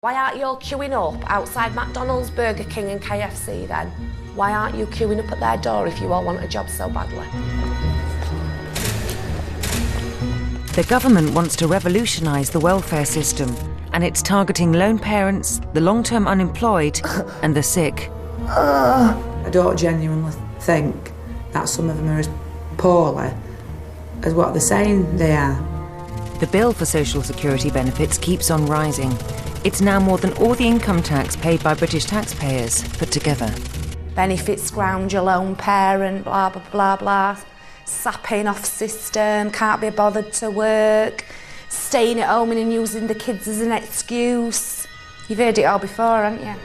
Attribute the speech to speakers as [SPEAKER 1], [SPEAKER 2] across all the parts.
[SPEAKER 1] Why aren't you all queuing up outside McDonald's, Burger King and KFC then? Why aren't you queuing up at their door if you all want a job so badly?
[SPEAKER 2] The government wants to revolutionise the welfare system, and it's targeting lone parents, the long-term unemployed and the sick.
[SPEAKER 3] I don't genuinely think that some of them are as poorly as what they're saying they are.
[SPEAKER 2] The bill for social security benefits keeps on rising. It's now more than all the income tax paid by British taxpayers put together.
[SPEAKER 1] Benefits scrounge your lone parent, blah, blah, blah, blah. Sapping off system, can't be bothered to work, staying at home and using the kids as an excuse. You've heard it all before, haven't you?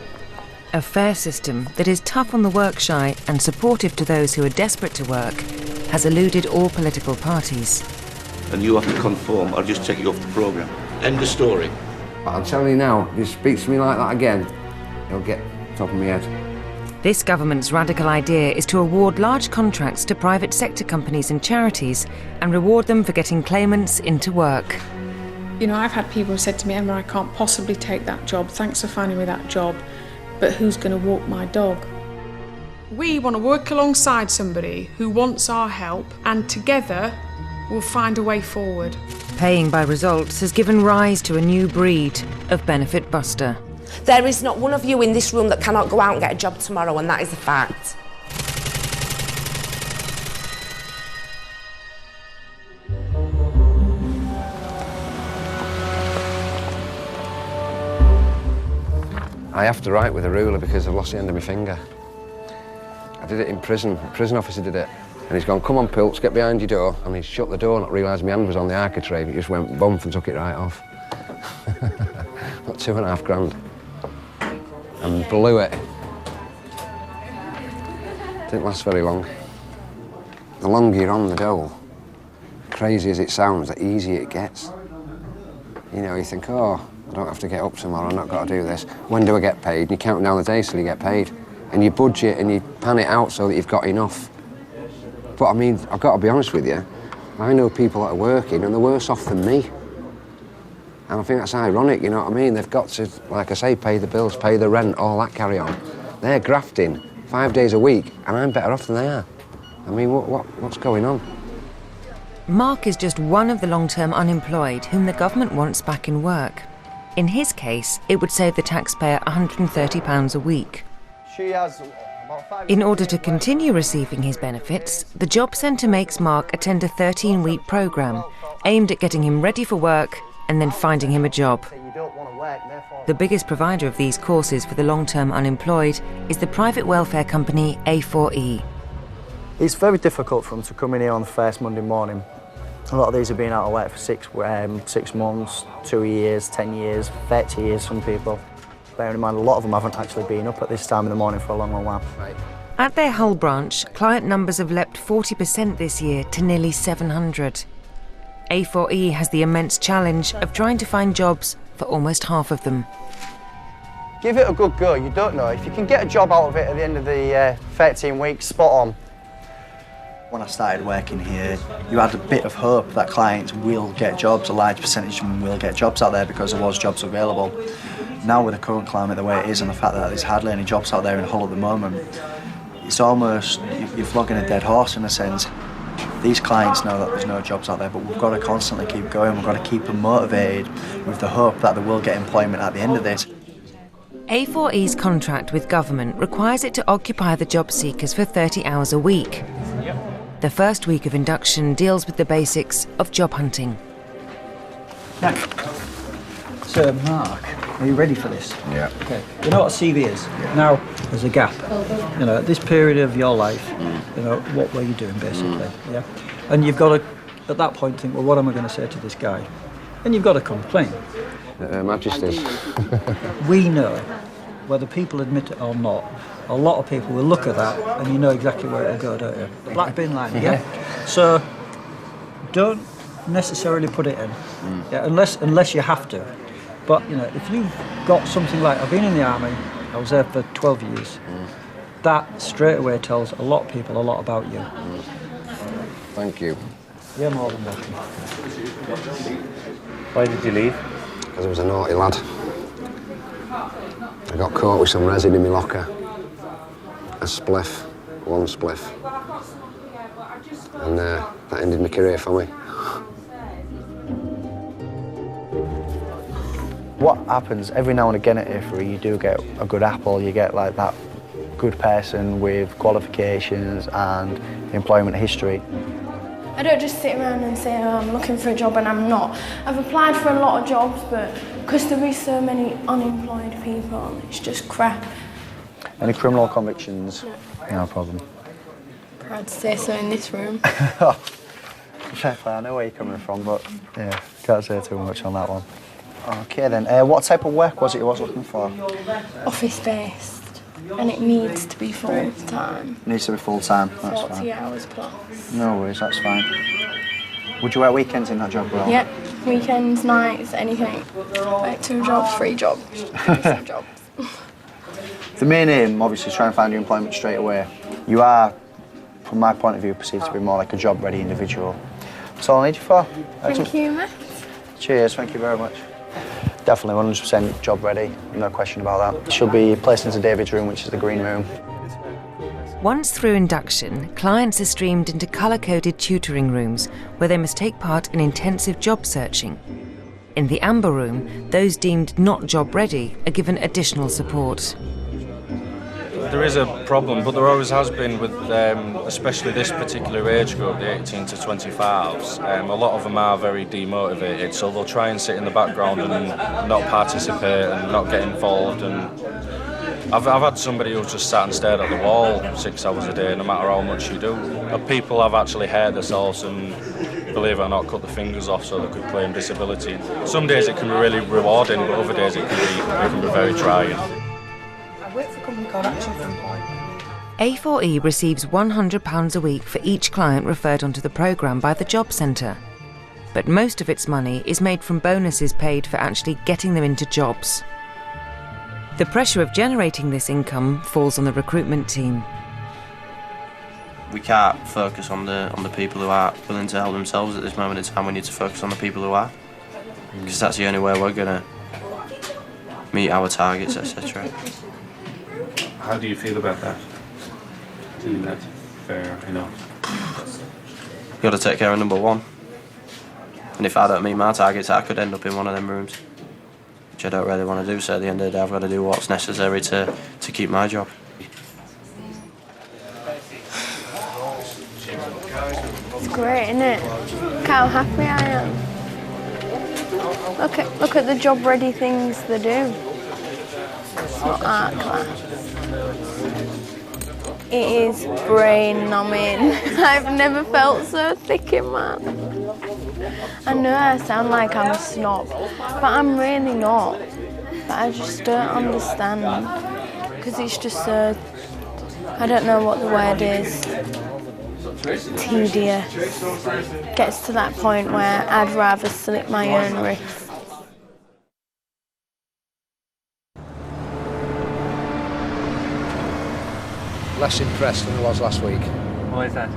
[SPEAKER 2] A fair system that is tough on the work-shy and supportive to those who are desperate to work has eluded all political parties.
[SPEAKER 4] And you have to conform or just take it off the programme. End of story.
[SPEAKER 5] I'm telling you now, if you speak to me like that again, you'll get top of my head.
[SPEAKER 2] This government's radical idea is to award large contracts to private sector companies and charities and reward them for getting claimants into work.
[SPEAKER 6] You know, I've had people who said to me, Emma, I can't possibly take that job, thanks for finding me that job, but who's going to walk my dog? We want to work alongside somebody who wants our help, and together we'll find a way forward.
[SPEAKER 2] Paying by results has given rise to a new breed of benefit buster.
[SPEAKER 1] There is not one of you in this room that cannot go out and get a job tomorrow, and that is a fact.
[SPEAKER 5] I have to write with a ruler because I've lost the end of my finger. I did it in prison. A prison officer did it. And he's gone, come on, Pilts, get behind your door. And he shut the door, not realised my hand was on the architrave. He just went bump and took it right off. Got £2.5 grand. And blew it. Didn't last very long. The longer you're on the dole, crazy as it sounds, the easier it gets. You know, you think, oh, I don't have to get up tomorrow, I've not got to do this. When do I get paid? And you count down the days till you get paid. And you budget and you pan it out so that you've got enough. But I mean, I've got to be honest with you, I know people that are working and they're worse off than me. And I think that's ironic, you know what I mean? They've got to, like I say, pay the bills, pay the rent, all that carry on. They're grafting 5 days a week and I'm better off than they are. I mean, what's going on?
[SPEAKER 2] Mark is just one of the long-term unemployed whom the government wants back in work. In his case, it would save the taxpayer £130 a week. In order to continue receiving his benefits, the Job Centre makes Mark attend a 13-week programme aimed at getting him ready for work and then finding him a job. The biggest provider of these courses for the long-term unemployed is the private welfare company s01e.
[SPEAKER 7] It's very difficult for them to come in here on the first Monday morning. A lot of these have been out of work for 6 months, 2 years, 10 years, 30 years, some people. Bearing in mind, a lot of them haven't actually been up at this time in the morning for a long, long while.
[SPEAKER 2] At their Hull branch, client numbers have leapt 40% this year to nearly 700. A4E has the immense challenge of trying to find jobs for almost half of them.
[SPEAKER 7] Give it a good go, you don't know. If you can get a job out of it at the end of the 13 weeks, spot on. When I started working here, you had a bit of hope that clients will get jobs, a large percentage of them will get jobs out there because there was jobs available. Now with the current climate the way it is and the fact that there's hardly any jobs out there in Hull at the moment, it's almost, you're flogging a dead horse in a sense. These clients know that there's no jobs out there, but we've got to constantly keep going, we've got to keep them motivated with the hope that they will get employment at the end of this.
[SPEAKER 2] A4E's contract with government requires it to occupy the job seekers for 30 hours a week. The first week of induction deals with the basics of job hunting.
[SPEAKER 8] So, Mark, are you ready for this?
[SPEAKER 5] Yeah.
[SPEAKER 8] Okay. You know what a CV is? Yeah. Now, there's a gap. You know, at this period of your life, you know, what were you doing, basically? Yeah. And you've got to, at that point, think, well, what am I going to say to this guy? And you've got to complain.
[SPEAKER 5] Majesty.
[SPEAKER 8] We know, whether people admit it or not, a lot of people will look at that and you know exactly where it'll go, don't you? The black bin line, yeah? So, don't necessarily put it in, yeah, unless you have to. But, you know, if you've got something like, I've been in the army, I was there for 12 years, that straight away tells a lot of people a lot about you.
[SPEAKER 5] Thank you.
[SPEAKER 8] You're more than welcome.
[SPEAKER 9] Why did you leave?
[SPEAKER 5] Because I was a naughty lad. I got caught with some resin in my locker. A spliff, one spliff. And that ended my career for me.
[SPEAKER 7] What happens every now and again at IFRI, you do get a good apple, you get like that good person with qualifications and employment history.
[SPEAKER 9] I don't just sit around and say, oh, I'm looking for a job and I'm not. I've applied for a lot of jobs, but because there is so many unemployed people, it's just crap.
[SPEAKER 7] Any criminal convictions? No problem.
[SPEAKER 9] Proud to say so in this room.
[SPEAKER 7] I know where you're coming from, but yeah, can't say too much on that one. Okay then, what type of work was it you was looking for?
[SPEAKER 9] Office-based, and it needs to be full-time.
[SPEAKER 7] Needs to be full-time, that's
[SPEAKER 9] 40
[SPEAKER 7] fine.
[SPEAKER 9] hours plus.
[SPEAKER 7] No worries, that's fine. Would you work weekends in that job role?
[SPEAKER 9] Yep, weekends, nights, anything. Like 2 jobs, 3 jobs, 3 jobs.
[SPEAKER 7] The main aim, obviously, is trying to find your employment straight away. You are, from my point of view, perceived to be more like a job-ready individual. That's all I need you for.
[SPEAKER 9] Thank you, mate.
[SPEAKER 7] Cheers, thank you very much. Definitely 100% job ready, no question about that. She'll be placed into David's room, which is the green room.
[SPEAKER 2] Once through induction, clients are streamed into colour-coded tutoring rooms where they must take part in intensive job searching. In the amber room, those deemed not job ready are given additional support.
[SPEAKER 10] There is a problem, but there always has been with especially this particular age group, the 18 to 25s. A lot of them are very demotivated, so they'll try and sit in the background and not participate and not get involved. And I've had somebody who's just sat and stared at the wall 6 hours a day, no matter how much you do. People have actually hurt themselves and, believe it or not, cut their fingers off so they could claim disability. Some days it can be really rewarding, but other days it can be very trying.
[SPEAKER 11] I work for a company called Action for Employment.
[SPEAKER 2] A4E receives £100 a week for each client referred onto the programme by the Job Centre. But most of its money is made from bonuses paid for actually getting them into jobs. The pressure of generating this income falls on the recruitment team.
[SPEAKER 12] We can't focus on the people who are willing to help themselves at this moment in time. We need to focus on the people who are, because that's the only way we're going to meet our targets, etc.
[SPEAKER 13] How do you feel about that? Isn't that fair enough?
[SPEAKER 12] You've got to take care of number one. And if I don't meet my targets, I could end up in one of them rooms, which I don't really want to do. So at the end of the day, I've got to do what's necessary to keep my job.
[SPEAKER 9] It's great, isn't it? Look how happy I am. Look at the job-ready things they do. It's not art class. It is brain-numbing. I've never felt so thick in my... I know I sound like I'm a snob, but I'm really not. But I just don't understand, because it's just so... I don't know what the word is. Tedious. Gets to that point where I'd rather slit my own wrist.
[SPEAKER 5] Less impressed than I was last week.
[SPEAKER 13] Why is that?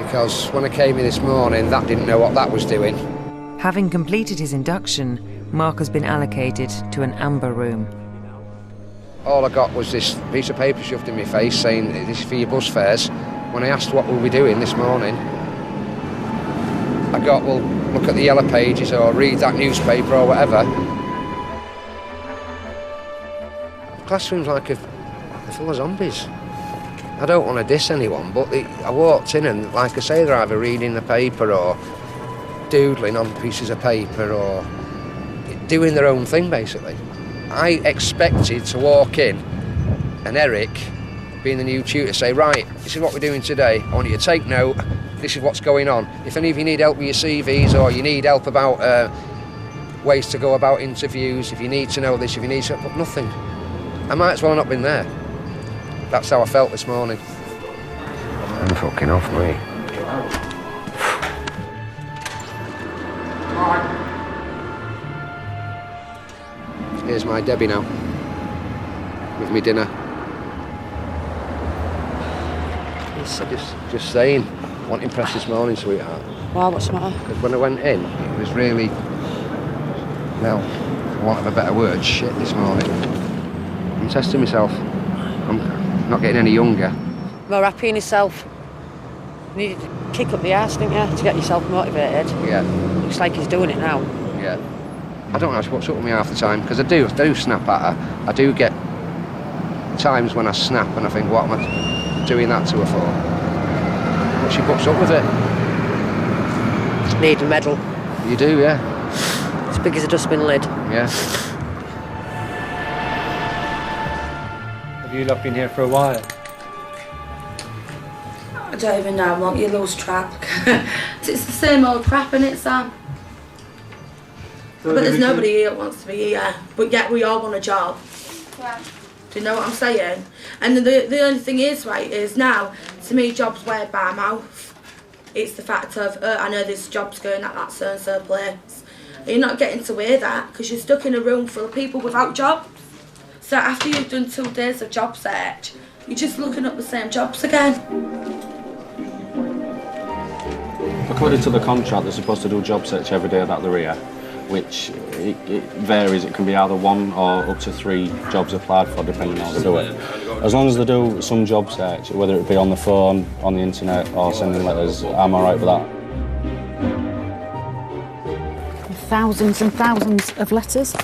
[SPEAKER 5] Because when I came in this morning, that didn't know what that was doing.
[SPEAKER 2] Having completed his induction, Mark has been allocated to an amber room.
[SPEAKER 5] All I got was this piece of paper shoved in my face saying, this is for your bus fares. When I asked what we'll be doing this morning, I got, well, look at the yellow pages or read that newspaper or whatever. The classroom's like they're full of zombies. I don't want to diss anyone, but I walked in and, like I say, they're either reading the paper or doodling on pieces of paper or doing their own thing, basically. I expected to walk in and Eric, being the new tutor, say, right, this is what we're doing today. I want you to take note. This is what's going on. If any of you need help with your CVs or you need help about ways to go about interviews, if you need to know this, if you need to... But nothing. I might as well have not been there. That's how I felt this morning. I'm fucking off, mate. Here's my Debbie now, with me dinner. Just saying, I want to impress this morning, sweetheart.
[SPEAKER 11] Why, what's the matter?
[SPEAKER 5] Because when I went in, it was really, well, for want of a better word, shit this morning. I'm testing myself. I'm not getting any younger.
[SPEAKER 14] More happy in yourself. You need to kick up the arse, didn't you, to get yourself motivated?
[SPEAKER 5] Yeah.
[SPEAKER 14] Looks like he's doing it now.
[SPEAKER 5] Yeah. I don't know what's up with me half the time, because I do snap at her. I do get times when I snap and I think, what am I doing that to her for? But she puts up with it.
[SPEAKER 14] Need a medal.
[SPEAKER 5] You do, yeah.
[SPEAKER 14] As big as a dustbin lid.
[SPEAKER 5] Yeah.
[SPEAKER 15] Have you not been here for a while?
[SPEAKER 11] I don't even know, won't you lose track? It's the same old crap, innit, Sam? But there's nobody here that wants to be here, but yet we all want a job. Yeah. Do you know what I'm saying? And the only thing is, right, is now, to me, jobs word by mouth. It's the fact of, I know there's jobs going at that so-and-so place. And you're not getting to hear that, because you're stuck in a room full of people without jobs. So after you've done 2 days of job search, you're just looking up the same jobs again.
[SPEAKER 10] According to the contract, they're supposed to do a job search every day that they're here, which it varies. It can be either 1 or up to 3 jobs applied for, depending on how they do it. As long as they do some job search, whether it be on the phone, on the internet, or sending letters, I'm all right with that.
[SPEAKER 16] Thousands and thousands of letters.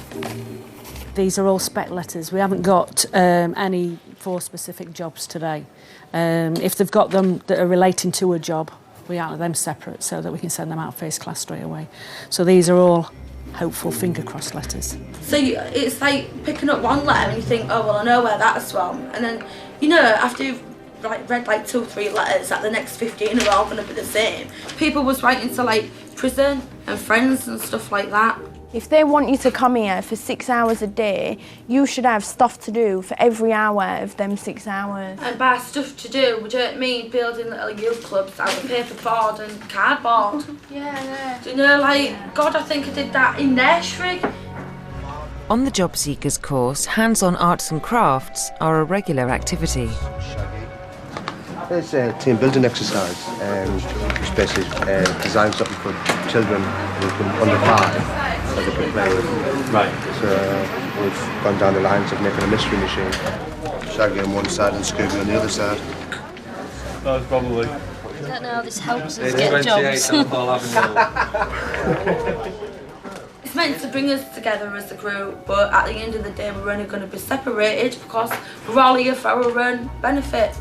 [SPEAKER 16] These are all spec letters. We haven't got any for specific jobs today. If they've got them that are relating to a job, we out them separate so that we can send them out first class straight away. So these are all hopeful, finger crossed letters.
[SPEAKER 11] So it's like picking up one letter and you think, oh well, I know where that's from, and then you know after you've read like 2 or 3 letters that the next 15 are all going to be the same. People was writing to like prison and friends and stuff like that.
[SPEAKER 9] If they want you to come here for 6 hours a day, you should have stuff to do for every hour of them 6 hours.
[SPEAKER 11] And by stuff to do, we don't mean building little youth clubs out of paperboard and cardboard.
[SPEAKER 9] Yeah.
[SPEAKER 11] Do you know, like, God, I think I did that in nursery.
[SPEAKER 2] On the job seekers course, hands-on arts and crafts are a regular activity.
[SPEAKER 17] It's a team building exercise, which basically designs something for children from under 5. That they can play with.
[SPEAKER 13] Right.
[SPEAKER 17] So we've gone down the lines of making a mystery machine. Shaggy on one side and Scooby on the other side.
[SPEAKER 13] That's probably.
[SPEAKER 18] I don't know how this helps us get jobs.
[SPEAKER 11] It's meant to bring us together as a group, but at the end of the day we're only going to be separated because we're all here for our own benefits.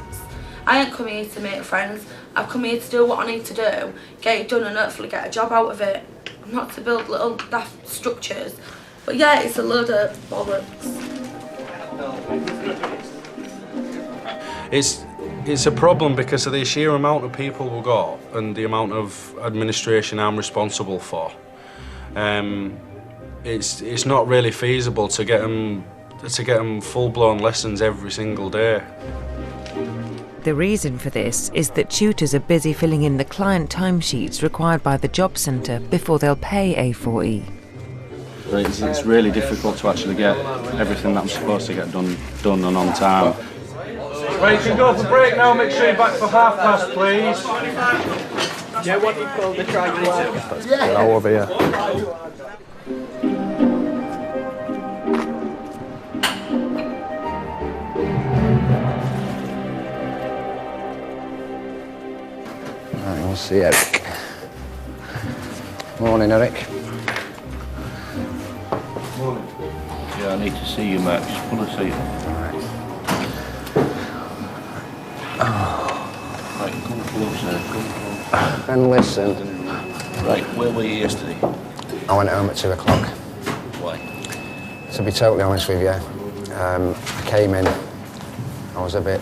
[SPEAKER 11] I ain't come here to make friends. I've come here to do what I need to do, get it done and hopefully get a job out of it. Not to build little daft structures. But yeah, it's a load of bollocks.
[SPEAKER 10] It's a problem because of the sheer amount of people we've got and the amount of administration I'm responsible for. It's not really feasible to get them full-blown lessons every single day.
[SPEAKER 2] The reason for this is that tutors are busy filling in the client timesheets required by the job centre before they'll pay A4E.
[SPEAKER 10] It's really difficult to actually get everything that I'm supposed to get done and on time.
[SPEAKER 15] Right, you can go for break now. Make sure you're back for past, please.
[SPEAKER 7] Yeah, what do you call the triangle?
[SPEAKER 17] Yeah. Now over here.
[SPEAKER 5] We'll see Eric. Morning, Eric.
[SPEAKER 12] Morning. Yeah, I need to see you, Matt. Just pull a seat. Right, come closer.
[SPEAKER 5] And listen.
[SPEAKER 12] Right, where were you yesterday?
[SPEAKER 5] I went home at 2 o'clock.
[SPEAKER 12] Why?
[SPEAKER 5] To be totally honest with you, I came in, I was a bit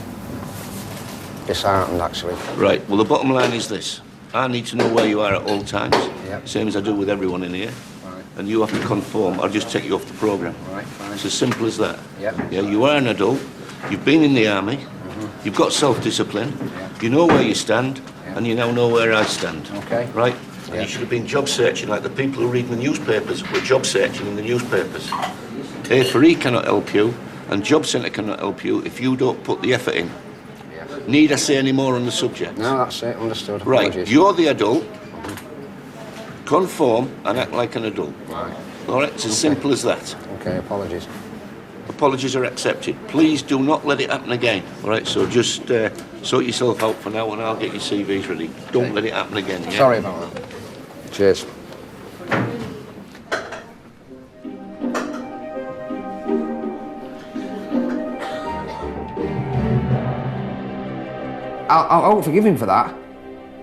[SPEAKER 5] disheartened, actually.
[SPEAKER 4] Right, well, the bottom line is this. I need to know where you are at all times,
[SPEAKER 5] Yep.
[SPEAKER 4] same as I do with everyone in here.
[SPEAKER 5] Right.
[SPEAKER 4] And you have to conform, I'll just take you off the programme.
[SPEAKER 5] Right, fine.
[SPEAKER 4] It's as simple as that.
[SPEAKER 5] Yep.
[SPEAKER 4] Yeah, you are an adult, you've been in the army, you've got self-discipline, you know where you stand, and you now know where I stand.
[SPEAKER 5] Okay.
[SPEAKER 4] Right? And you should have been job searching like the people who read the newspapers were job searching in the newspapers. A4E cannot help you, and Job Centre cannot help you if you don't put the effort in. Need I say any more on the subject?
[SPEAKER 5] No, that's it, understood.
[SPEAKER 4] Right,
[SPEAKER 5] Apologies.
[SPEAKER 4] you're the adult, conform and act like an adult.
[SPEAKER 5] Right.
[SPEAKER 4] All right, it's as simple as that.
[SPEAKER 5] Okay, apologies.
[SPEAKER 4] Apologies are accepted. Please do not let it happen again. All right, so just sort yourself out for now and I'll get your CVs ready. Don't let it happen again, yeah?
[SPEAKER 5] Sorry about that. Cheers. I won't forgive him for that.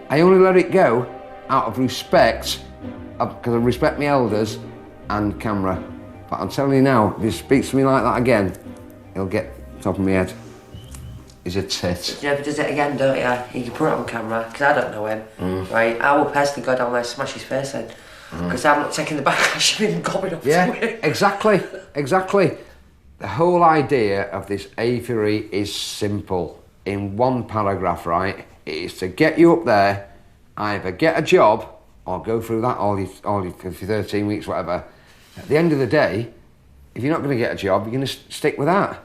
[SPEAKER 5] I only let it go out of respect, because I respect my elders and camera. But I'm telling you now, if he speaks to me like that again, he'll get top of my head. He's a tit.
[SPEAKER 14] Yeah, but does it again, don't you? You can put it on camera, because I don't know him, right? I will personally go down there and smash his face in, because I'm not taking the backlash of him gobbing up to it.
[SPEAKER 5] Exactly, exactly. The whole idea of this aviary is simple. In one paragraph, right? It is to get you up there, either get a job or go through that all your 13 weeks, whatever. At the end of the day, if you're not going to get a job, you're going to stick with that.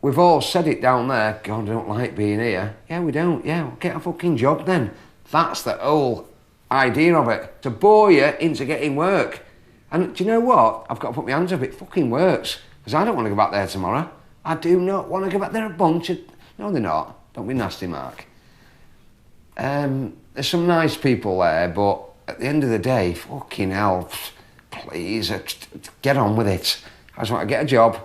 [SPEAKER 5] We've all said it down there, God, I don't like being here. Yeah, we don't. Yeah, well, get a fucking job then. That's the whole idea of it. To bore you into getting work. And do you know what? I've got to put my hands up. It fucking works. Because I don't want to go back there tomorrow. I do not want to go back there a bunch of... No, they're not. Don't be nasty, Mark. There's some nice people there, but at the end of the day, fucking hell, please, get on with it. I just want to get a job,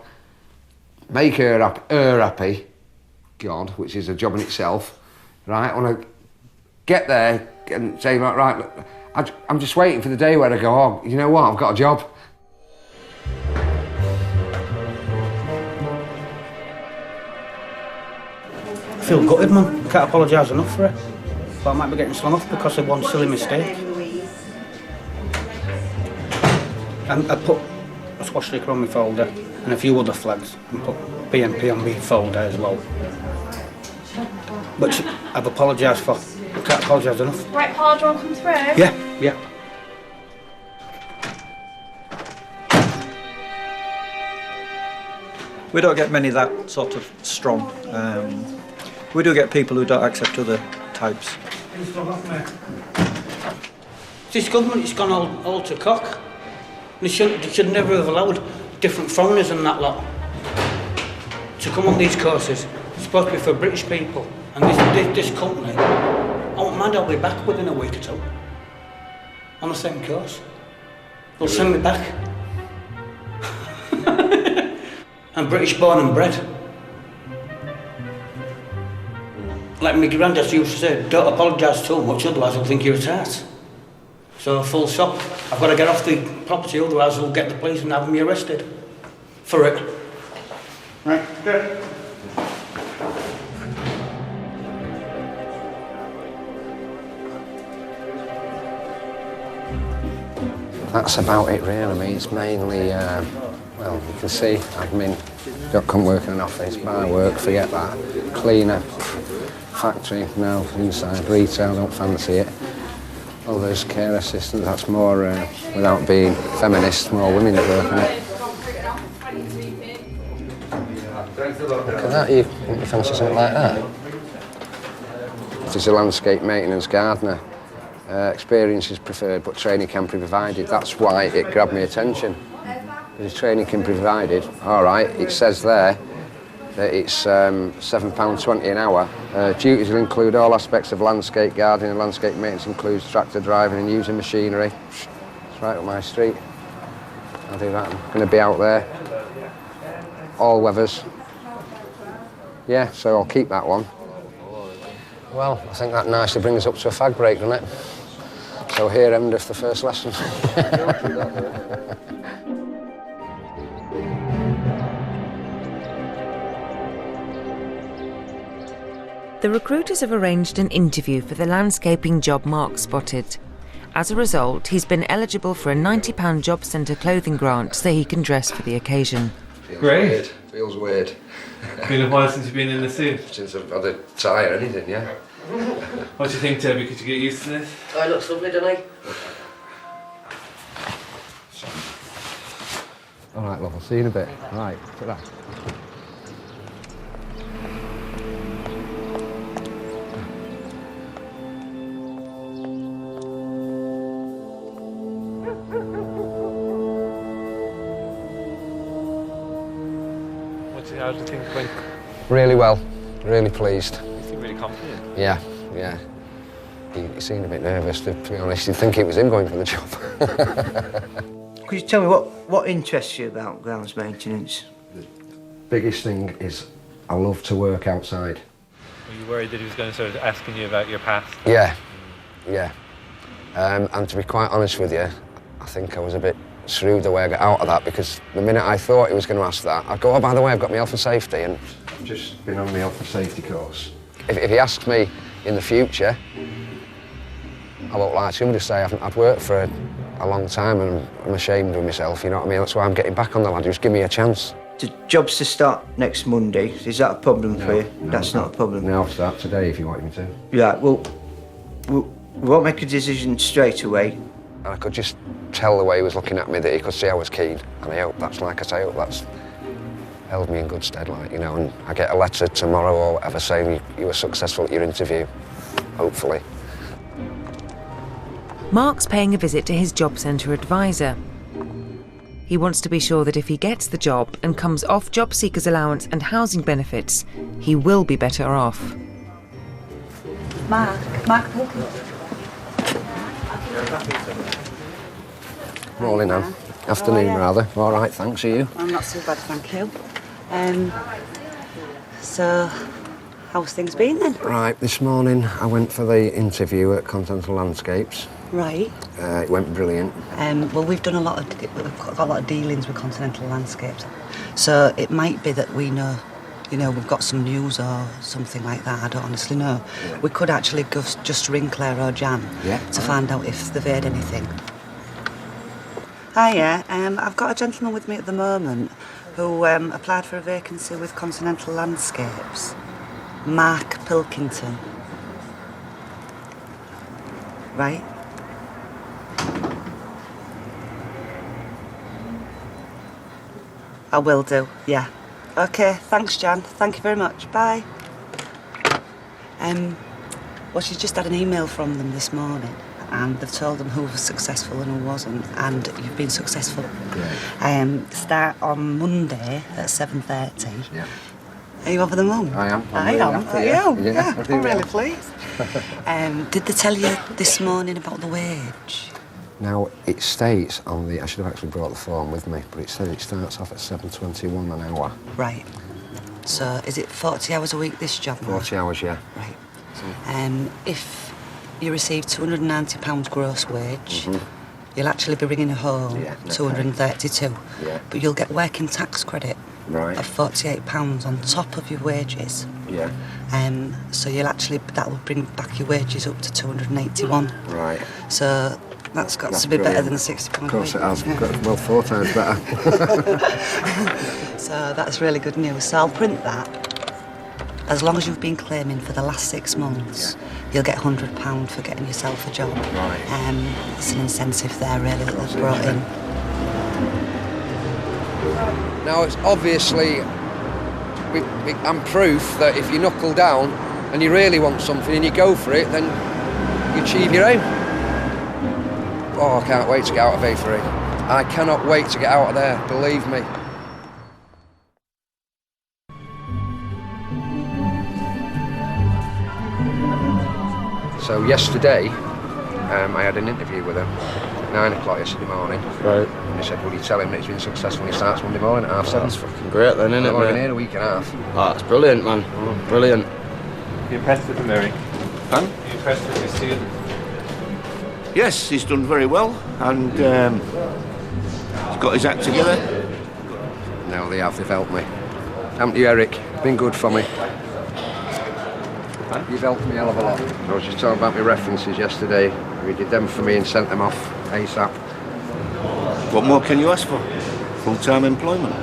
[SPEAKER 5] make her happy, God, which is a job in itself, right? I want to get there and say, right, look, I'm just waiting for the day where I go, oh, you know what, I've got a job.
[SPEAKER 19] I feel gutted, man. I can't apologise enough for it. But I might be getting slung off because of one silly mistake. And I put a squash sticker on my folder and a few other flags and put BNP on my folder as well. Which I've apologised for. I can't apologise enough.
[SPEAKER 9] Right, Paul, do you want to come through?
[SPEAKER 19] Yeah.
[SPEAKER 8] We don't get many that sort of strong. We do get people who don't accept other types.
[SPEAKER 19] This government has gone all to cock. They should never have allowed different foreigners and that lot to come on these courses. It's supposed to be for British people. And this company, I won't mind, I'll be back within a week or two. On the same course. They'll send me back. I'm British born and bred. Like my granddad used to say, don't apologise too much, otherwise they'll think you're a tart. So full stop. I've got to get off the property, otherwise they'll get the police and have me arrested. For it. Right, good.
[SPEAKER 5] That's about it really. I mean, it's mainly, well, you can see admin, don't come work in an office, buy work, forget that. Cleaner, factory, no, inside, retail, don't fancy it. Others, care assistants, that's more, without being feminist, more women's work, isn't it? Look at that, you fancy something like that? This is a landscape maintenance gardener. Experience is preferred, but training can be provided. That's why it grabbed my attention. Because training can be provided. All right, it says there that it's £7.20 an hour. Duties will include all aspects of landscape gardening and landscape maintenance, includes tractor driving and using machinery. It's right up my street. I'll do that. I'm going to be out there. All weathers. Yeah, so I'll keep that one. Well, I think that nicely brings us up to a fag break, doesn't it? So here endeth the first lesson.
[SPEAKER 2] The recruiters have arranged an interview for the landscaping job Mark spotted. As a result, he's been eligible for a £90 job centre clothing grant so he can dress for the occasion.
[SPEAKER 5] Great. Feels weird.
[SPEAKER 13] Been a while since you've been in the suit?
[SPEAKER 5] Since I've had a tie or anything, yeah.
[SPEAKER 13] What do you think, Toby? Could you get used to this?
[SPEAKER 14] Oh, it looks lovely, doesn't it?
[SPEAKER 5] All right, love, I'll see you in a bit. All right, put that.
[SPEAKER 13] How do you think it went?
[SPEAKER 5] Really well, really pleased.
[SPEAKER 13] You seem really confident.
[SPEAKER 5] Yeah. He seemed a bit nervous, to be honest. You'd think it was him going for the job.
[SPEAKER 20] Could you tell me what interests you about grounds maintenance?
[SPEAKER 5] The biggest thing is I love to work outside.
[SPEAKER 13] Were you worried that he was going to start asking you about your past?
[SPEAKER 5] Yeah. And to be quite honest with you, I think I was a bit shrewd the way I got out of that, because the minute I thought he was going to ask that, I'd go, oh, by the way, I've got my health and safety, and I've just been on my health and safety course. If he asks me in the future, I won't lie to him, just say I've worked for a long time and I'm ashamed of myself, you know what I mean? That's why I'm getting back on the ladder, just give me a chance.
[SPEAKER 20] The job's to start next Monday. Is that a problem for you?
[SPEAKER 5] No,
[SPEAKER 20] That's not a problem.
[SPEAKER 5] No, I'll start today if you want me to.
[SPEAKER 20] Right, well, we won't make a decision straight away.
[SPEAKER 5] And I could just tell the way he was looking at me that he could see I was keen, and I hope that's, like I say, I hope that's held me in good stead, like, you know, and I get a letter tomorrow or whatever saying you were successful at your interview, hopefully.
[SPEAKER 2] Mark's paying a visit to his job centre advisor. He wants to be sure that if he gets the job and comes off job seekers allowance and housing benefits, he will be better off.
[SPEAKER 21] Mark Wilkins.
[SPEAKER 5] Morning, Anne. Afternoon, rather. All right, thanks. Are you?
[SPEAKER 21] I'm not so bad, thank you. So, how's things been then?
[SPEAKER 5] Right, this morning I went for the interview at Continental Landscapes.
[SPEAKER 21] Right.
[SPEAKER 5] It went brilliant.
[SPEAKER 21] Well, we've got a lot of dealings with Continental Landscapes, so it might be that we know, you know, we've got some news or something like that. I don't honestly know. Yeah. We could actually just ring Claire or Jan to find out if they've heard anything. Hiya, I've got a gentleman with me at the moment who applied for a vacancy with Continental Landscapes. Mark Pilkington. Right? I will do, yeah. OK, thanks, Jan. Thank you very much. Bye. Well, she's just had an email from them this morning, and they've told them who was successful and who wasn't, and you've been successful. Great. Start on Monday at 7:30. Yeah. Are you over the moon?
[SPEAKER 5] I am.
[SPEAKER 21] Yeah, I'm really pleased. Did they tell you this morning about the wage?
[SPEAKER 5] Now, it states on the... I should have actually brought the form with me, but it said it starts off at £7.21 an hour.
[SPEAKER 21] Right. So, is it 40 hours a week, this job?
[SPEAKER 5] 40 hours, yeah.
[SPEAKER 21] Right. If you receive £290 gross wage, you'll actually be bringing home £232. Yeah. But you'll get working tax credit of £48 on top of your wages.
[SPEAKER 5] Yeah.
[SPEAKER 21] So you'll actually... that will bring back your wages up to £281.
[SPEAKER 5] Right.
[SPEAKER 21] So... That's got to be better than £60 a week.
[SPEAKER 5] Of course it has. Well, 4 times better.
[SPEAKER 21] So that's really good news. So I'll print that. As long as you've been claiming for the last 6 months, you'll get £100 for getting yourself a job. Right. It's an incentive there, really, that they've brought in.
[SPEAKER 5] Now, it's obviously... I'm proof that if you knuckle down and you really want something and you go for it, then you achieve your aim. Oh, I can't wait to get out of A3. I cannot wait to get out of there, believe me. So yesterday, I had an interview with him at 9 o'clock yesterday morning. Right. And he said, would you tell him that he's been successful and he starts Monday morning at 7:30?
[SPEAKER 12] That's fucking great then, isn't it,
[SPEAKER 5] I've only been here a week and a half.
[SPEAKER 12] Oh, that's brilliant, man. Brilliant.
[SPEAKER 13] Are you impressed with him, Eric? Are you impressed with his student?
[SPEAKER 4] Yes, he's done very well, and he's got his act together.
[SPEAKER 5] No, they have. They've helped me. Haven't you, Eric? Been good for me. You've helped me a hell of a lot. I was just talking about my references yesterday. We did them for me and sent them off ASAP.
[SPEAKER 4] What more can you ask for? Full-time employment.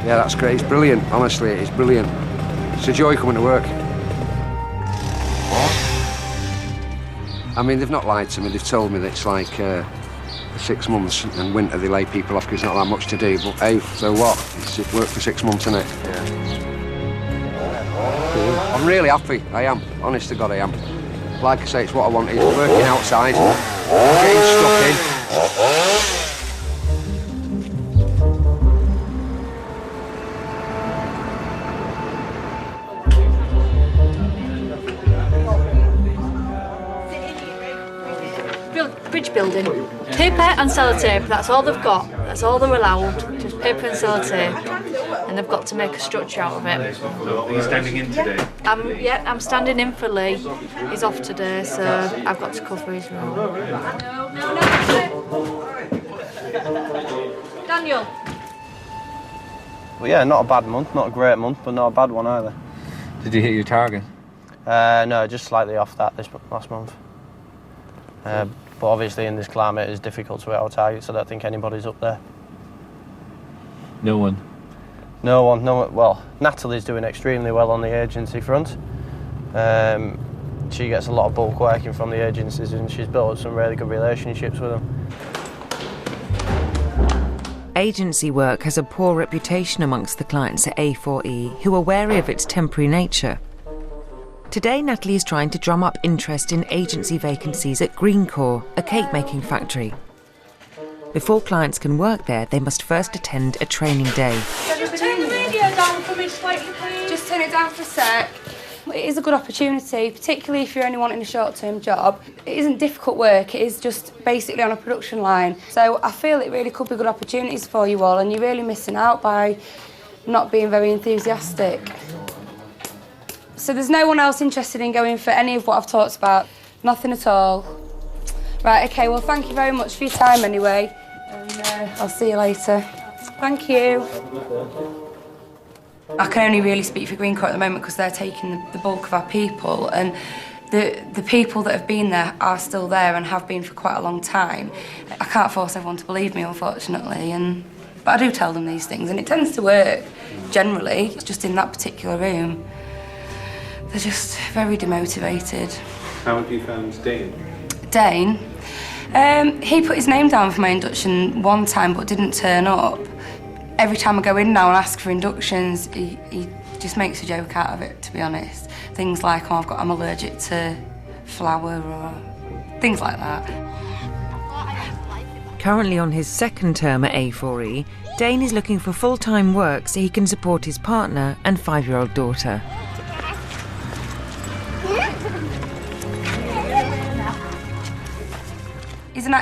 [SPEAKER 5] Yeah, that's great. It's brilliant. Honestly, it's brilliant. It's a joy coming to work. I mean, they've not lied to me. They've told me that it's like 6 months, and winter they lay people off because there's not that much to do. But hey, so what? It's work for 6 months, isn't it? Yeah. I'm really happy. I am. Honest to God, I am. Like I say, it's what I wanted. Working outside.
[SPEAKER 17] Getting stuck in.
[SPEAKER 18] Bridge building. Paper and sellotape, that's all they've got. That's all they're allowed, just paper and sellotape. And they've got to make a structure out of it.
[SPEAKER 13] So are you standing in today?
[SPEAKER 18] I'm standing in for Lee. He's off today, so I've got to cover his role. Daniel.
[SPEAKER 12] Well, yeah, not a bad month, not a great month, but not a bad one either.
[SPEAKER 5] Did you hit your target?
[SPEAKER 12] No, just slightly off that last month. But obviously in this climate it's difficult to hit our targets. I don't think anybody's up there.
[SPEAKER 13] No one?
[SPEAKER 12] No one. Well, Natalie's doing extremely well on the agency front. She gets a lot of bulk working from the agencies and she's built up some really good relationships with them.
[SPEAKER 2] Agency work has a poor reputation amongst the clients at A4E, who are wary of its temporary nature. Today, Natalie is trying to drum up interest in agency vacancies at Greencore, a cake-making factory. Before clients can work there, they must first attend a training day.
[SPEAKER 1] Turn the radio down for me slightly, please. Just turn it down for a sec. It is a good opportunity, particularly if you're only wanting a short-term job. It isn't difficult work, it is just basically on a production line. So I feel it really could be good opportunities for you all, and you're really missing out by not being very enthusiastic. So there's no one else interested in going for any of what I've talked about? Nothing at all? Right, OK, well, thank you very much for your time anyway, and I'll see you later. Thank you. I can only really speak for Greencore at the moment because they're taking the bulk of our people, and the people that have been there are still there and have been for quite a long time. I can't force everyone to believe me, unfortunately, but I do tell them these things, and it tends to work, generally. It's just in that particular room. They're just very demotivated.
[SPEAKER 13] How have you found Dane?
[SPEAKER 1] Dane? He put his name down for my induction one time but didn't turn up. Every time I go in now and ask for inductions, he just makes a joke out of it, to be honest. Things like, oh, I'm allergic to flour or things like that.
[SPEAKER 2] Currently on his second term at A4E, Dane is looking for full-time work so he can support his partner and 5-year-old daughter.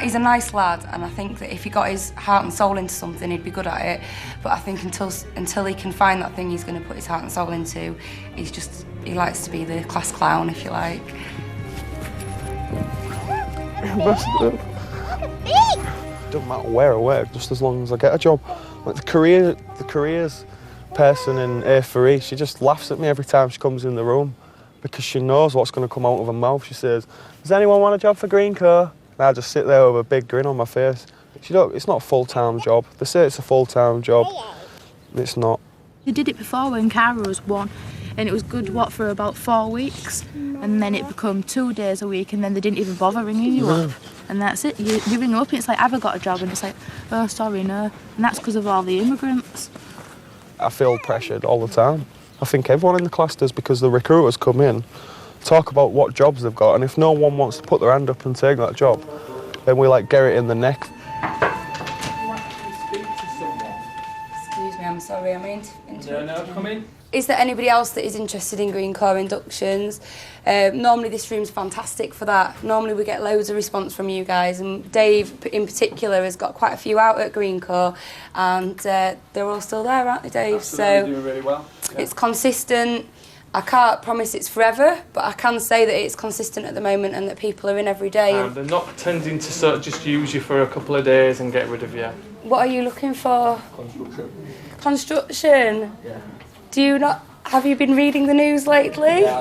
[SPEAKER 1] He's a nice lad, and I think that if he got his heart and soul into something, he'd be good at it. But I think until he can find that thing he's going to put his heart and soul into, he likes to be the class clown, if you like.
[SPEAKER 3] Doesn't matter where I work, just as long as I get a job. Like the careers person in A4E, she just laughs at me every time she comes in the room because she knows what's going to come out of her mouth. She says, "Does anyone want a job for Greencore?" And I just sit there with a big grin on my face. It's not a full-time job. They say it's a full-time job. It's not.
[SPEAKER 22] They did it before when Cara was one, and it was good, for about 4 weeks, and then it became 2 days a week, and then they didn't even bother ringing you up. And that's it. You ring them up, and it's like, have I got a job? And it's like, oh, sorry, no. And that's because of all the immigrants.
[SPEAKER 3] I feel pressured all the time. I think everyone in the class does, because the recruiters come in, talk about what jobs they've got, and if no one wants to put their hand up and take that job, then we get it in the neck.
[SPEAKER 1] Excuse me, I'm sorry, I mean
[SPEAKER 13] No, come in.
[SPEAKER 1] Is there anybody else that is interested in Greencore inductions? Normally this room's fantastic for that. Normally we get loads of response from you guys, and Dave in particular has got quite a few out at Greencore, and they're all still there, aren't they, Dave?
[SPEAKER 13] Absolutely, doing really well. Yeah.
[SPEAKER 1] It's consistent. I can't promise it's forever, but I can say that it's consistent at the moment and that people are in every day.
[SPEAKER 23] And they're not tending to sort of just use you for a couple of days and get rid of you.
[SPEAKER 1] What are you looking for?
[SPEAKER 23] Construction.
[SPEAKER 1] Construction?
[SPEAKER 23] Yeah.
[SPEAKER 1] Have you been reading the news lately?
[SPEAKER 23] Yeah,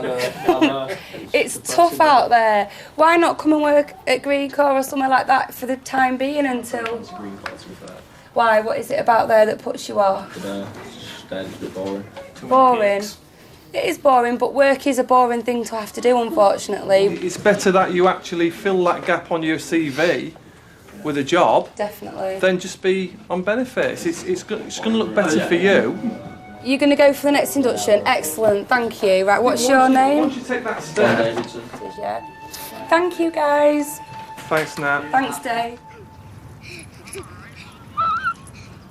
[SPEAKER 23] I know.
[SPEAKER 1] It's tough out there. Why not come and work at Greencore or somewhere like that for the time being until... Why? What is it about there that puts you off?
[SPEAKER 23] It's just a bit boring.
[SPEAKER 1] Boring? It is boring, but work is a boring thing to have to do, unfortunately.
[SPEAKER 23] It's better that you actually fill that gap on your CV with a job.
[SPEAKER 1] Definitely.
[SPEAKER 23] Than just be on benefits. It's going to look better for you.
[SPEAKER 1] You're going to go for the next induction? Excellent, thank you. Right, what's your name?
[SPEAKER 23] Once you take that step...
[SPEAKER 1] Yeah. Thank you, guys.
[SPEAKER 23] Thanks, Nat.
[SPEAKER 6] Thanks, Dave.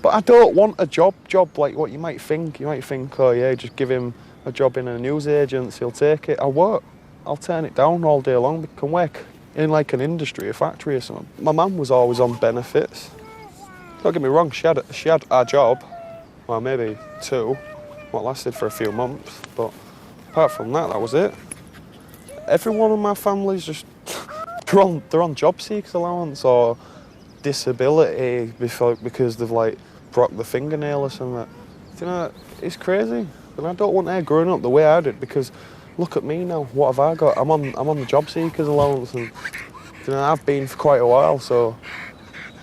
[SPEAKER 3] But I don't want a job like what you might think. You might think, oh yeah, just give him a job in a news agency, he'll take it. I won't. I'll turn it down all day long. I can work in like an industry, a factory or something. My mum was always on benefits. Don't get me wrong, she had a job, well maybe 2, what lasted for a few months, but apart from that, that was it. Everyone in my family's just, they're on job seekers allowance or disability because they've like broke the fingernail or something. You know, it's crazy. And I don't want her growing up the way I did because look at me now, what have I got? I'm on the job seekers allowance and you know, I've been for quite a while, so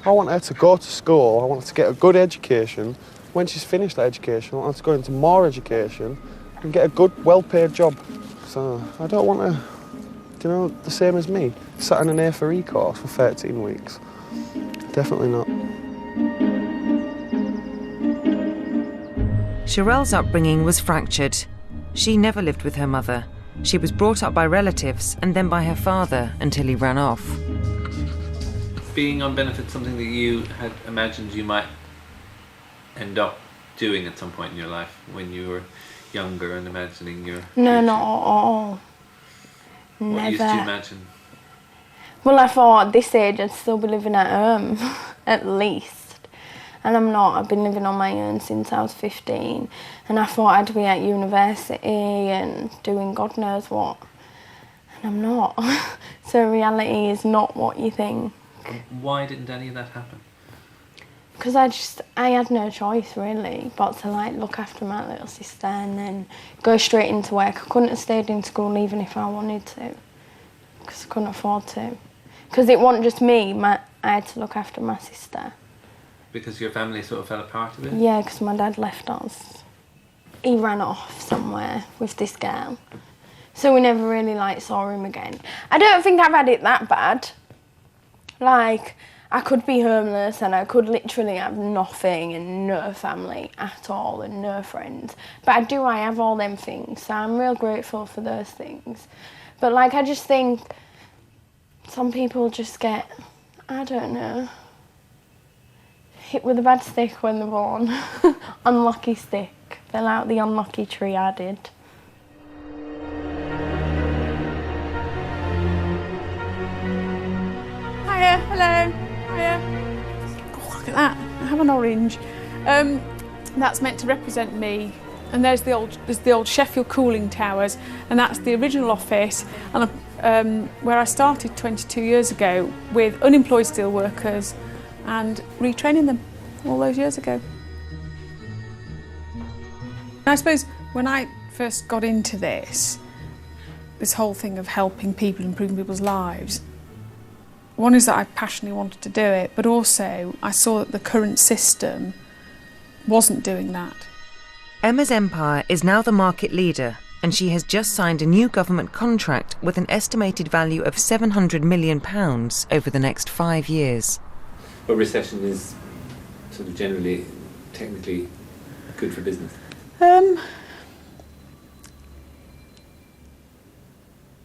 [SPEAKER 3] I want her to go to school, I want her to get a good education. When she's finished that education, I want her to go into more education and get a good, well-paid job. So I don't want her, you know, the same as me, sat in an A4E course for 13 weeks. Definitely not.
[SPEAKER 2] Sherelle's upbringing was fractured. She never lived with her mother. She was brought up by relatives and then by her father until he ran off.
[SPEAKER 13] Being on benefits something that you had imagined you might end up doing at some point in your life when you were younger and imagining your...
[SPEAKER 9] No, not at all. Never.
[SPEAKER 13] What used to imagine?
[SPEAKER 9] Well, I thought at this age I'd still be living at home, at least. And I'm not. I've been living on my own since I was 15. And I thought I'd be at university and doing God knows what. And I'm not. So reality is not what you think.
[SPEAKER 13] Why didn't any of that happen?
[SPEAKER 9] Because I had no choice really but to like look after my little sister and then go straight into work. I couldn't have stayed in school even if I wanted to. Because I couldn't afford to. Because it wasn't just me, I had to look after my sister.
[SPEAKER 13] Because your family sort of fell apart a bit?
[SPEAKER 9] Yeah, because my dad left us. He ran off somewhere with this girl. So we never really like saw him again. I don't think I've had it that bad. Like, I could be homeless and I could literally have nothing and no family at all and no friends. But I have all them things, so I'm real grateful for those things. But like, I just think some people just get, I don't know, hit with a bad stick when they're born. Unlucky stick. Fell out the unlucky tree, I did.
[SPEAKER 6] Hiya, hello, hiya. Oh, look at that, I have an orange. That's meant to represent me. And there's the old Sheffield cooling towers, and that's the original office, and where I started 22 years ago with unemployed steel workers and retraining them all those years ago. I suppose when I first got into this whole thing of helping people, improving people's lives, one is that I passionately wanted to do it, but also I saw that the current system wasn't doing that.
[SPEAKER 2] Emma's empire is now the market leader, and she has just signed a new government contract with an estimated value of £700 million over the next 5 years.
[SPEAKER 13] But recession is sort of generally, technically, good for business.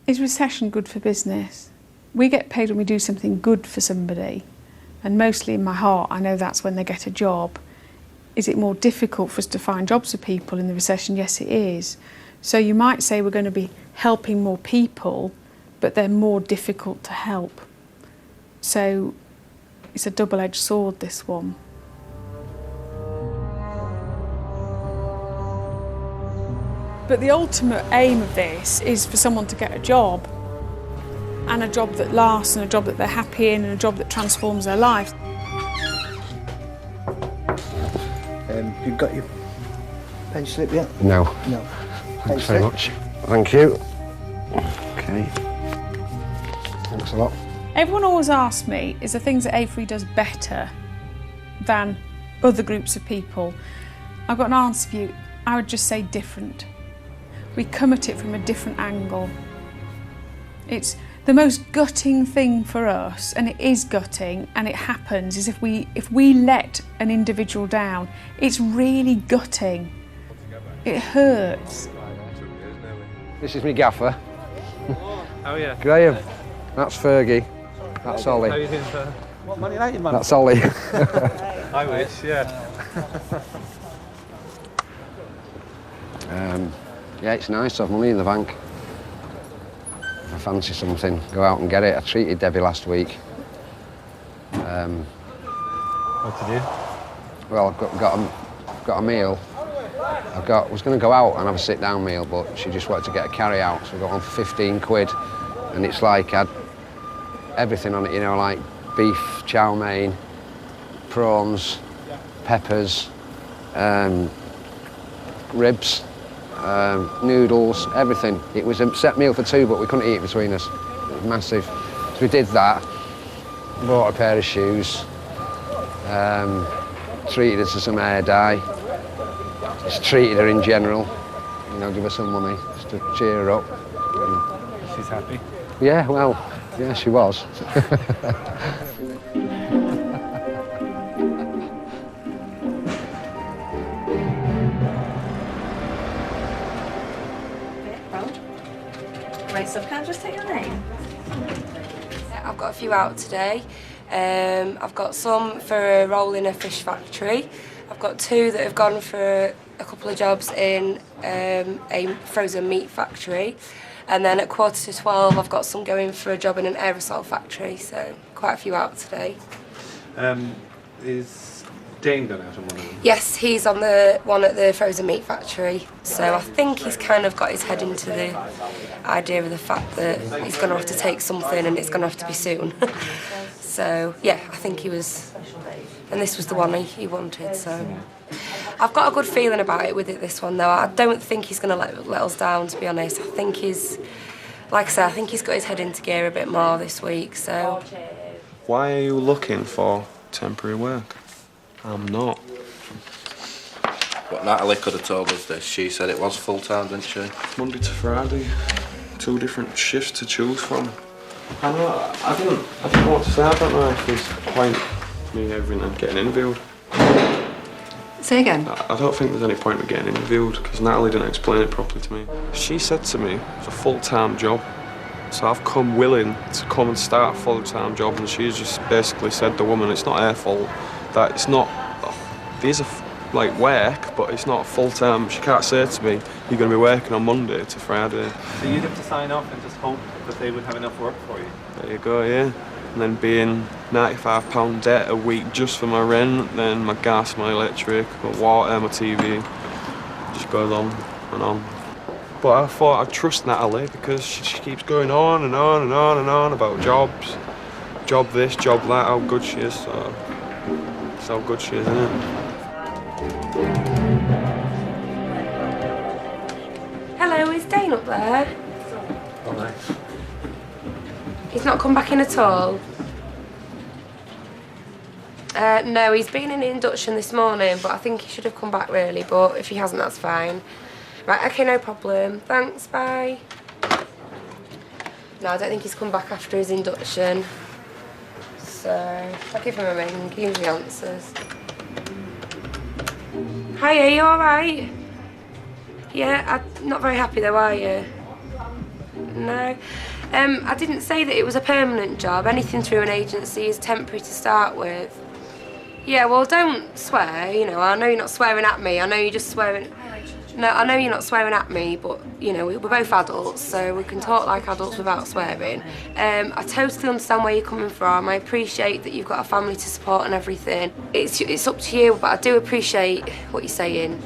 [SPEAKER 6] Is recession good for business? We get paid when we do something good for somebody, and mostly in my heart I know that's when they get a job. Is it more difficult for us to find jobs for people in the recession? Yes, it is. So you might say we're going to be helping more people, but they're more difficult to help. So it's a double-edged sword, this one. But the ultimate aim of this is for someone to get a job, and a job that lasts, and a job that they're happy in, and a job that transforms their life.
[SPEAKER 20] You've got your pen slip yet?
[SPEAKER 5] No.
[SPEAKER 20] No.
[SPEAKER 5] Thanks very much. Thank you. Okay. Thanks a lot.
[SPEAKER 6] Everyone always asks me, is there things that A3 does better than other groups of people? I've got an answer for you. I would just say different. We come at it from a different angle. It's the most gutting thing for us, and it is gutting, and it happens, is if we let an individual down, it's really gutting. It hurts.
[SPEAKER 5] This is me gaffer.
[SPEAKER 23] Oh yeah.
[SPEAKER 5] Graham. That's Fergie. That's Ollie.
[SPEAKER 23] How you doing, sir? What, Man United man?
[SPEAKER 5] That's Ollie.
[SPEAKER 23] I wish, yeah.
[SPEAKER 5] Yeah, it's nice to have money in the bank. If I fancy something, go out and get it. I treated Debbie last week.
[SPEAKER 23] What to do?
[SPEAKER 5] Well, I've got a meal. Was going to go out and have a sit-down meal, but she just wanted to get a carry-out, so we got on for 15 quid. And it's like, had everything on it, you know, like beef, chow mein, prawns, peppers, ribs, noodles, everything. It was a set meal for two, but we couldn't eat it between us. It was massive. So we did that, bought a pair of shoes, treated her to some hair dye, just treated her in general, you know, give her some money just to cheer her up.
[SPEAKER 23] She's happy?
[SPEAKER 5] Yeah, well, yeah, she was.
[SPEAKER 10] Right, so can I just take your name?
[SPEAKER 11] I've got a few out today. I've got some for a role in a fish factory. I've got two that have gone for a couple of jobs in a frozen meat factory. And then at 11:45, I've got some going for a job in an aerosol factory, so quite a few out today.
[SPEAKER 23] Is Dane gone out on one of them?
[SPEAKER 11] Yes, he's on the one at the frozen meat factory. So I think he's kind of got his head into the idea of the fact that he's going to have to take something and it's going to have to be soon. So, yeah, I think he was... And this was the one he wanted, so... I've got a good feeling about it with this one, though. I don't think he's going to let us down, to be honest. I think he's... Like I said, I think he's got his head into gear a bit more this week, so...
[SPEAKER 3] Why are you looking for temporary work? I'm not.
[SPEAKER 12] But Natalie could have told us this. She said it was full-time, didn't she?
[SPEAKER 3] Monday to Friday, 2 different shifts to choose from. I know, I don't know what to say. I don't know if there's a point me getting interviewed.
[SPEAKER 10] Say again?
[SPEAKER 3] I don't think there's any point in getting interviewed because Natalie didn't explain it properly to me. She said to me it's a full-time job, so I've come willing to come and start a full-time job, and she's just basically said, the woman, it's not her fault, that it's not, these are like work, but it's not full-time. She can't say to me, you're going to be working on Monday to Friday.
[SPEAKER 23] So you'd have to sign off and just hope that they would have enough work for you?
[SPEAKER 3] There you go, yeah. And then being £95 debt a week just for my rent, then my gas, my electric, my water, my TV, just goes on and on. But I thought I'd trust Natalie because she keeps going on and on and on and on about jobs. Job this, job that, how good she is. So that's how good she is, isn't it?
[SPEAKER 11] Hello, is Dane up there?
[SPEAKER 3] Oh, nice.
[SPEAKER 11] He's not come back in at all? No, he's been in induction this morning, but I think he should have come back really, but if he hasn't, that's fine. Right, okay, no problem. Thanks, bye. No, I don't think he's come back after his induction. So, I'll give him a ring, he usually answers. Hi, are you alright? Yeah, I'm not very happy though, are you? No. I didn't say that it was a permanent job. Anything through an agency is temporary to start with. Yeah, well, don't swear, you know. I know you're not swearing at me. I know you're just swearing... No, I know you're not swearing at me, but, you know, we're both adults, so we can talk like adults without swearing. I totally understand where you're coming from. I appreciate that you've got a family to support and everything. It's up to you, but I do appreciate what you're saying.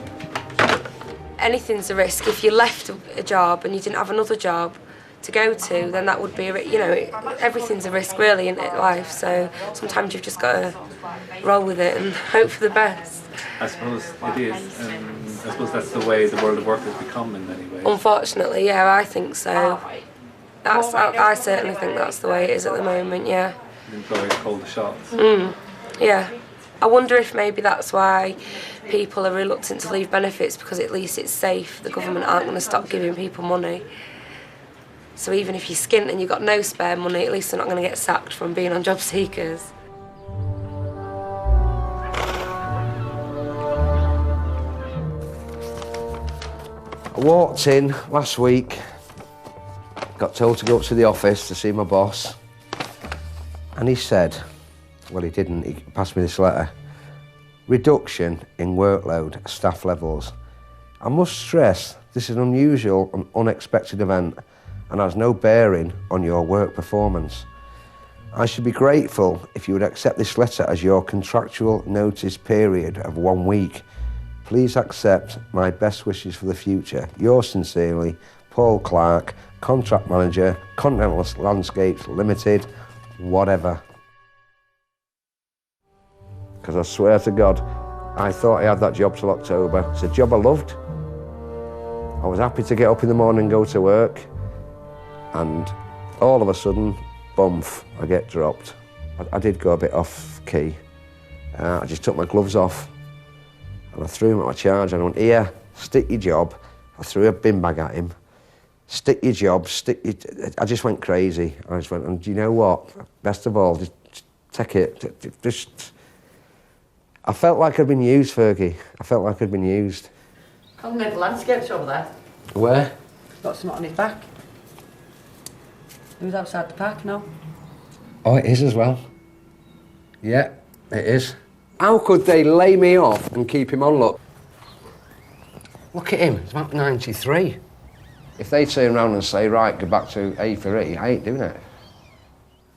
[SPEAKER 11] Anything's a risk. If you left a job and you didn't have another job to go to, then that would be, you know, everything's a risk really in life, so sometimes you've just got to roll with it and hope for the best.
[SPEAKER 13] I suppose it is. I suppose that's the way the world of work has become in many ways.
[SPEAKER 11] Unfortunately, yeah, I think so. I certainly think that's the way it is at the moment, yeah.
[SPEAKER 13] The employers call the shots.
[SPEAKER 11] Yeah. I wonder if maybe that's why people are reluctant to leave benefits, because at least it's safe. The government aren't going to stop giving people money. So even if you're skint and you've got no spare money, at least they're not going to get sacked from being on job seekers.
[SPEAKER 5] I walked in last week, got told to go up to the office to see my boss. And he said, well, he didn't, he passed me this letter. Reduction in workload, staff levels. I must stress this is an unusual and unexpected event and has no bearing on your work performance. I should be grateful if you would accept this letter as your contractual notice period of 1 week. Please accept my best wishes for the future. Yours sincerely, Paul Clark, Contract Manager, Continental Landscapes Limited, whatever. Because I swear to God, I thought I had that job till October. It's a job I loved. I was happy to get up in the morning and go to work, and all of a sudden, bump, I get dropped. I did go a bit off key. I just took my gloves off and I threw them at my charge and I went, here, stick your job. I threw a bin bag at him. Stick your job, I just went crazy. I just went, and do you know what? Best of all, just take it. I felt like I'd been used, Fergie. I felt like I'd been used.
[SPEAKER 7] I've made the landscapes over there.
[SPEAKER 5] Where?
[SPEAKER 7] Got something on his back. He was outside the park now.
[SPEAKER 5] Oh, it is as well. Yeah, it is. How could they lay me off and keep him on, look? Look at him, he's about 93. If they turn around and say, right, go back to A for E, I ain't doing it.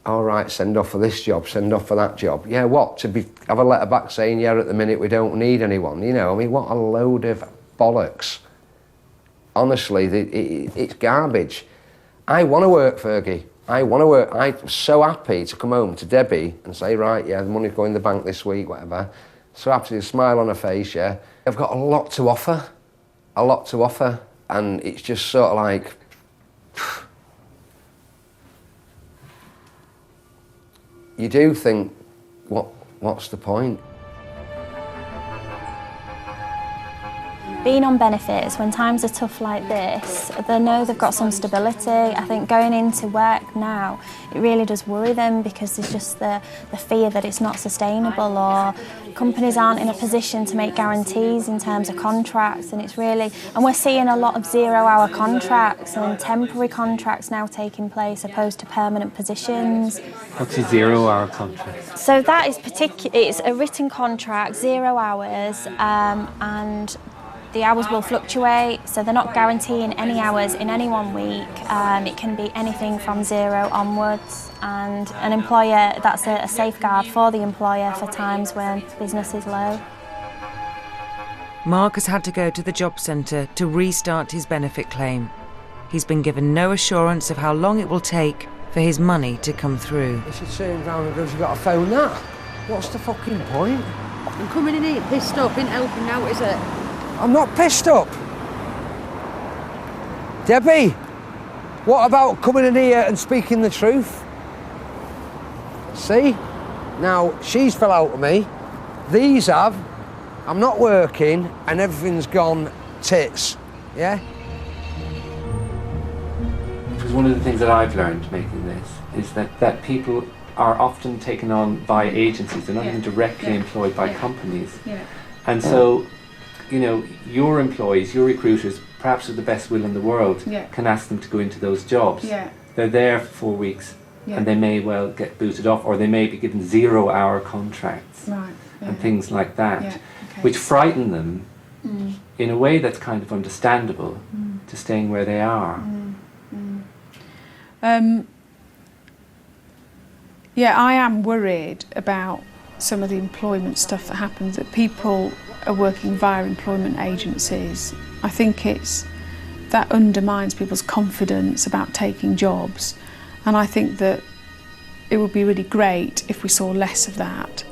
[SPEAKER 5] All right, send off for this job, send off for that job. Yeah, what, have a letter back saying, yeah, at the minute we don't need anyone, you know? I mean, what a load of bollocks. Honestly, it's garbage. I want to work, Fergie. I want to work. I'm so happy to come home to Debbie and say, right, yeah, the money's going in the bank this week, whatever. So happy to smile on her face, yeah. I've got a lot to offer. A lot to offer. And it's just sort of like... you do think, what's the point?
[SPEAKER 15] Being on benefits, when times are tough like this, they know they've got some stability. I think going into work now, it really does worry them because there's just the fear that it's not sustainable, or companies aren't in a position to make guarantees in terms of contracts, and it's really, and we're seeing a lot of 0-hour contracts and temporary contracts now taking place opposed to permanent positions.
[SPEAKER 13] What's a 0-hour contract?
[SPEAKER 15] So that is it's a written contract, 0 hours, and the hours will fluctuate, so they're not guaranteeing any hours in any 1 week. It can be anything from 0 onwards, and an employer, that's a safeguard for the employer for times when business is low.
[SPEAKER 2] Mark has had to go to the job centre to restart his benefit claim. He's been given no assurance of how long it will take for his money to come through.
[SPEAKER 5] If she turns around and goes, you've got to phone that. What's the fucking point?
[SPEAKER 7] I'm coming in here pissed up, ain't helping now, is it?
[SPEAKER 5] I'm not pissed up. Debbie, what about coming in here and speaking the truth? See? Now, she's fell out of me. These have. I'm not working and everything's gone tits. Yeah?
[SPEAKER 13] Because one of the things that I've learned making this is that people are often taken on by agencies. They're not even directly employed by companies.
[SPEAKER 6] Yeah.
[SPEAKER 13] And so, you know, your employees, your recruiters, perhaps with the best will in the world, can ask them to go into those jobs.
[SPEAKER 6] Yeah.
[SPEAKER 13] They're there for 4 weeks, and they may well get booted off, or they may be given 0-hour contracts, and things like that, which frighten them in a way that's kind of understandable to staying where they are.
[SPEAKER 6] Yeah, I am worried about some of the employment stuff that happens, that people are working via employment agencies. I think that undermines people's confidence about taking jobs, and I think that it would be really great if we saw less of that.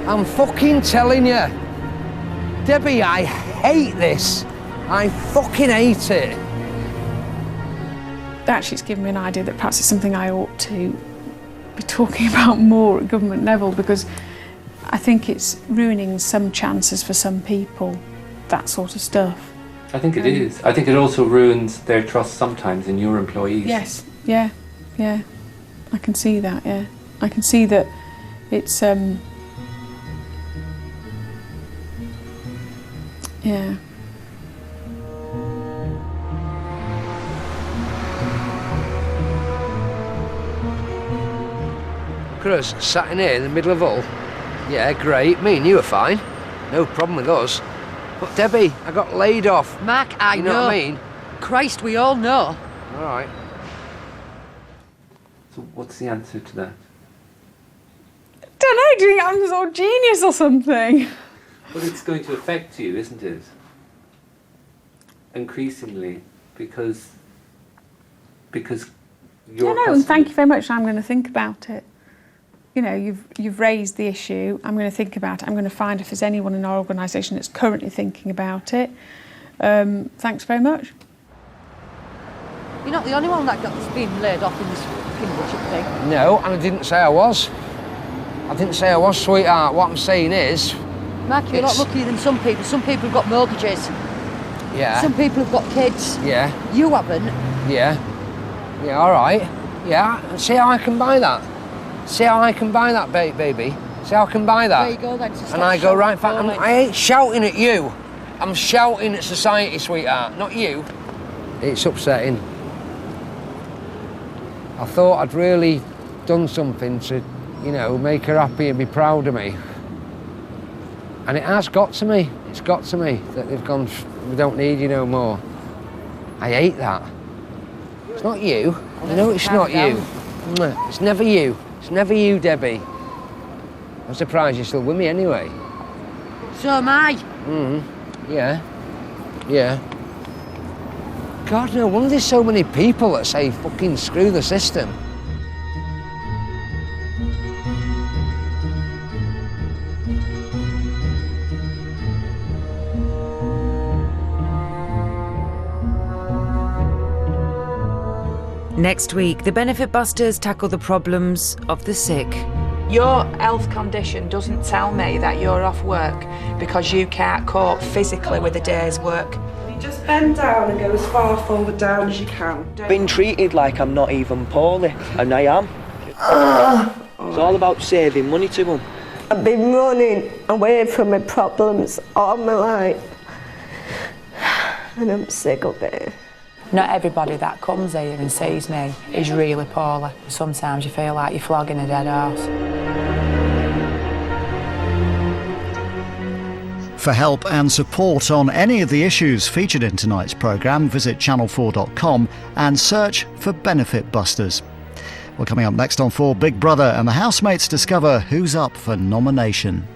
[SPEAKER 5] I'm fucking telling you, Debbie, I hate this. I fucking hate it.
[SPEAKER 6] Actually, it's given me an idea that perhaps it's something I ought to be talking about more at government level, because I think it's ruining some chances for some people, that sort of stuff.
[SPEAKER 13] I think it is. I think it also ruins their trust sometimes in your employees.
[SPEAKER 6] Yes, yeah. I can see that, yeah. I can see that it's, yeah.
[SPEAKER 5] Look at us, sat in here in the middle of Hull. Yeah, great. Me and you are fine. No problem with us. But Debbie, I got laid off.
[SPEAKER 8] Mark, I know.
[SPEAKER 5] You know what I mean?
[SPEAKER 8] Christ, we all know.
[SPEAKER 5] All right.
[SPEAKER 13] So what's the answer to that?
[SPEAKER 6] Don't know, do you think I'm so genius or something?
[SPEAKER 13] Well, it's going to affect you, isn't it? Increasingly, because you're.
[SPEAKER 6] No, and thank you very much. I'm going to think about it. You know, you've raised the issue. I'm going to think about it. I'm going to find if there's anyone in our organisation that's currently thinking about it. Thanks very much.
[SPEAKER 8] You're not the only one that's been laid off in this fucking budget thing.
[SPEAKER 5] No, and I didn't say I was. I didn't say I was, sweetheart. What I'm saying is...
[SPEAKER 8] Mark, you're a lot luckier than some people. Some people have got mortgages.
[SPEAKER 5] Yeah.
[SPEAKER 8] Some people have got kids.
[SPEAKER 5] Yeah.
[SPEAKER 8] You haven't.
[SPEAKER 5] Yeah. Yeah, all right. Yeah, see how I can buy that? See how I can buy that, baby? See how I can buy that?
[SPEAKER 8] There you go then.
[SPEAKER 5] And I go right back. I ain't shouting at you. I'm shouting at society, sweetheart, not you. It's upsetting. I thought I'd really done something to, you know, make her happy and be proud of me. And it has got to me. It's got to me that they've gone, we don't need you no more. I hate that. It's not you. I know it's not you. It's never you. It's never you, Debbie. I'm surprised you're still with me anyway.
[SPEAKER 8] So am I.
[SPEAKER 5] Yeah. Yeah. God, no wonder there's so many people that say fucking screw the system.
[SPEAKER 2] Next week, the Benefit Busters tackle the problems of the sick.
[SPEAKER 16] Your health condition doesn't tell me that you're off work because you can't cope physically with a day's work.
[SPEAKER 19] You just bend down and go as far forward down as you can.
[SPEAKER 24] Been treated like I'm not even poorly, and I am. It's all about saving money to them.
[SPEAKER 25] I've been running away from my problems all my life, and I'm sick of it.
[SPEAKER 16] Not everybody that comes here and sees me is really poorly. Sometimes you feel like you're flogging a dead horse.
[SPEAKER 26] For help and support on any of the issues featured in tonight's programme, visit channel4.com and search for Benefit Busters. Well, coming up next on 4, Big Brother and the housemates discover who's up for nomination.